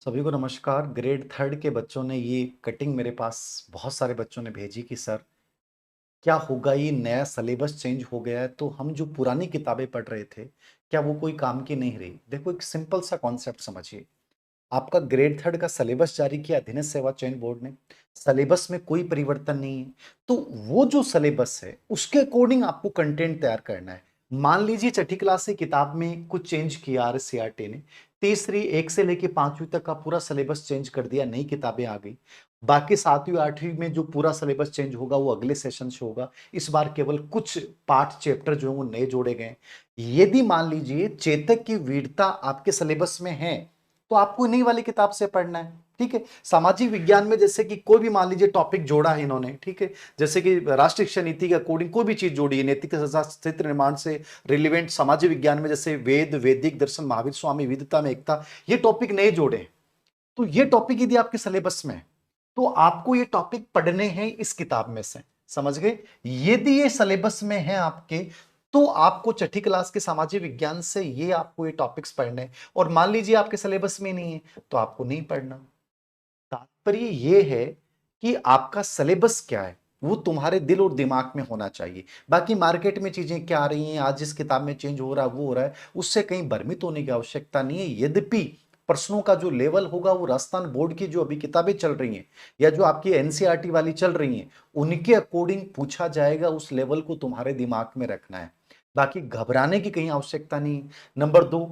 सभी को नमस्कार। ग्रेड थर्ड के बच्चों ने ये कटिंग मेरे पास बहुत सारे बच्चों ने भेजी कि सर क्या होगा, ये नया सिलेबस चेंज हो गया है तो हम जो पुरानी किताबें पढ़ रहे थे क्या वो कोई काम की नहीं रही। देखो, एक सिंपल सा कॉन्सेप्ट समझिए। आपका ग्रेड थर्ड का सिलेबस जारी किया अधीनस्थ सेवा चयन बोर्ड ने। सिलेबस में कोई परिवर्तन नहीं है, तो वो जो सिलेबस है उसके अकॉर्डिंग आपको कंटेंट तैयार करना है। मान लीजिए छठी क्लास से किताब में कुछ चेंज किया आरसीईआरटी ने, तीसरी एक से लेके पांचवी तक का पूरा सिलेबस चेंज कर दिया, नई किताबें आ गई। बाकी सातवीं आठवीं में जो पूरा सिलेबस चेंज होगा वो अगले सेशन से होगा। इस बार केवल कुछ पार्ट चैप्टर जो है वो नए जोड़े गए। यदि मान लीजिए चेतक की वीरता आपके सिलेबस में है तो आपको नई वाली किताब से पढ़ना है। ठीक है, सामाजिक विज्ञान में जैसे कि कोई भी मान लीजिए टॉपिक जोड़ा है इन्होंने, ठीक है, जैसे कि राष्ट्रीय शिक्षा नीति के अकॉर्डिंग कोई भी चीज जोड़ी है, नैतिक क्षेत्र निर्माण से रिलेवेंट सामाजिक विज्ञान में जैसे वेद, वैदिक दर्शन, महावीर स्वामी, विविधता में एकता, ये टॉपिक नए जोड़े हैं। तो ये टॉपिक यदि आपके सिलेबस में है तो आपको ये टॉपिक पढ़ने हैं इस किताब में से। समझ गए? यदि ये सिलेबस में है आपके तो आपको छठी क्लास के सामाजिक विज्ञान से ये आपको ये टॉपिक्स पढ़ने हैं। और मान लीजिए आपके सिलेबस में नहीं है तो आपको नहीं पढ़ना। तात्पर्य ये है कि आपका सिलेबस क्या है वो तुम्हारे दिल और दिमाग में होना चाहिए। बाकी मार्केट में चीजें क्या आ रही हैं, आज जिस किताब में चेंज हो रहा है वो हो रहा है, उससे कहीं भ्रमित होने की आवश्यकता नहीं है। यद्यपि प्रश्नों का जो लेवल होगा वो राजस्थान बोर्ड की जो अभी किताबें चल रही हैं या जो आपकी एनसीईआरटी वाली चल रही हैं उनके अकॉर्डिंग पूछा जाएगा। उस लेवल को तुम्हारे दिमाग में रखना है, बाकी घबराने की कहीं आवश्यकता नहीं। नंबर दो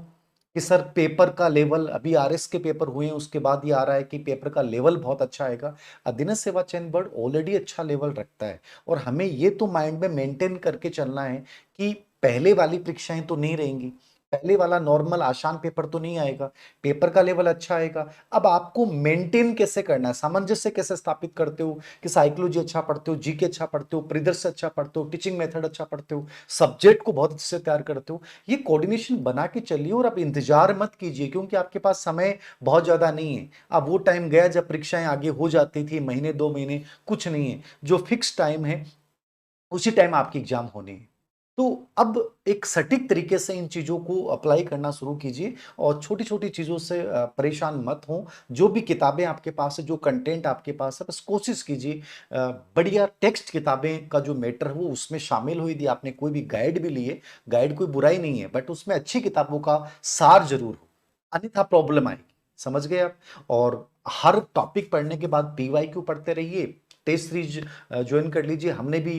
कि सर पेपर का लेवल, अभी आरएस के पेपर हुए हैं उसके बाद ये आ रहा है कि पेपर का लेवल बहुत अच्छा आएगा। अधीनस्थ सेवा चयन बोर्ड ऑलरेडी अच्छा लेवल रखता है और हमें ये तो माइंड में मेंटेन करके चलना है कि पहले वाली परीक्षाएं तो नहीं रहेंगी, पहले वाला नॉर्मल आसान पेपर तो नहीं आएगा, पेपर का लेवल अच्छा आएगा। अब आपको मेंटेन कैसे करना है, सामंजस्य कैसे स्थापित करते हो कि साइकोलॉजी अच्छा पढ़ते हो, जीके अच्छा पढ़ते हो, परिदृश्य अच्छा पढ़ते हो, टीचिंग मेथड अच्छा पढ़ते हो, सब्जेक्ट को बहुत अच्छे से तैयार करते हो, ये कोऑर्डिनेशन बना के चलिए। और आप इंतजार मत कीजिए क्योंकि आपके पास समय बहुत ज्यादा नहीं है। अब वो टाइम गया जब परीक्षाएं आगे हो जाती थी, महीने दो महीने कुछ नहीं है। जो फिक्स टाइम है उसी टाइम आपकी एग्जाम होनी है। तो अब एक सटीक तरीके से इन चीजों को अप्लाई करना शुरू कीजिए और छोटी छोटी चीजों से परेशान मत हो। जो भी किताबें आपके पास है, जो कंटेंट आपके पास है, बस कोशिश कीजिए बढ़िया टेक्स्ट किताबें का जो मैटर है वो उसमें शामिल हो। यदि आपने कोई भी गाइड भी लिए, गाइड कोई बुराई नहीं है, बट उसमें अच्छी किताबों का सार जरूर हो, अन्यथा प्रॉब्लम आएगी। समझ गए आप? और हर टॉपिक पढ़ने के बाद पीवाईक्यू पढ़ते रहिए, टेस्ट सीरीज ज्वाइन कर लीजिए। हमने भी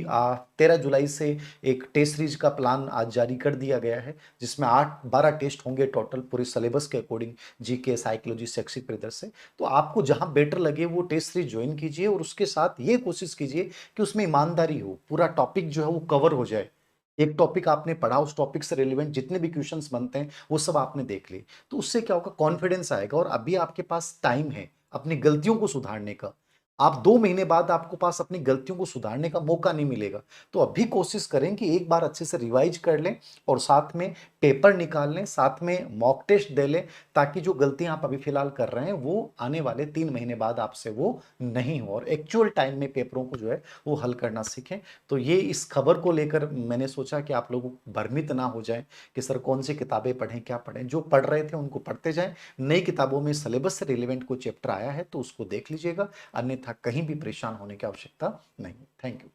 13 जुलाई से एक टेस्ट सीरीज का प्लान आज जारी कर दिया गया है जिसमें 8-12 टेस्ट होंगे टोटल पूरे सिलेबस के अकॉर्डिंग, जीके, साइकोलॉजी, शैक्षिक परिदृश्य से। तो आपको जहां बेटर लगे वो टेस्ट सीरीज ज्वाइन कीजिए और उसके साथ ये कोशिश कीजिए कि उसमें ईमानदारी हो, पूरा टॉपिक जो है वो कवर हो जाए। एक टॉपिक आपने पढ़ा, उस टॉपिक से रिलेवेंट जितने भी क्वेश्चंस बनते हैं वो सब आपने देख लिए, तो उससे क्या होगा, कॉन्फिडेंस आएगा। और अभी आपके पास टाइम है अपनी गलतियों को सुधारने का। आप 2 महीने बाद आपको पास अपनी गलतियों को सुधारने का मौका नहीं मिलेगा। तो अभी कोशिश करें कि एक बार अच्छे से रिवाइज कर लें और साथ में पेपर निकाल लें, साथ में मॉक टेस्ट दे लें, ताकि जो गलतियां आप अभी फिलहाल कर रहे हैं वो आने वाले 3 महीने बाद आपसे वो नहीं हो और एक्चुअल टाइम में पेपरों को जो है वो हल करना सीखें। तो ये इस खबर को लेकर मैंने सोचा कि आप लोग भ्रमित ना हो जाएं कि सर कौन सी किताबें पढ़ें, क्या पढ़ें। जो पढ़ रहे थे उनको पढ़ते जाएं, नई किताबों में सिलेबस से रिलेवेंट कोई चैप्टर आया है तो उसको देख लीजिएगा, अन्यथा कहीं भी परेशान होने की आवश्यकता नहीं। Thank you.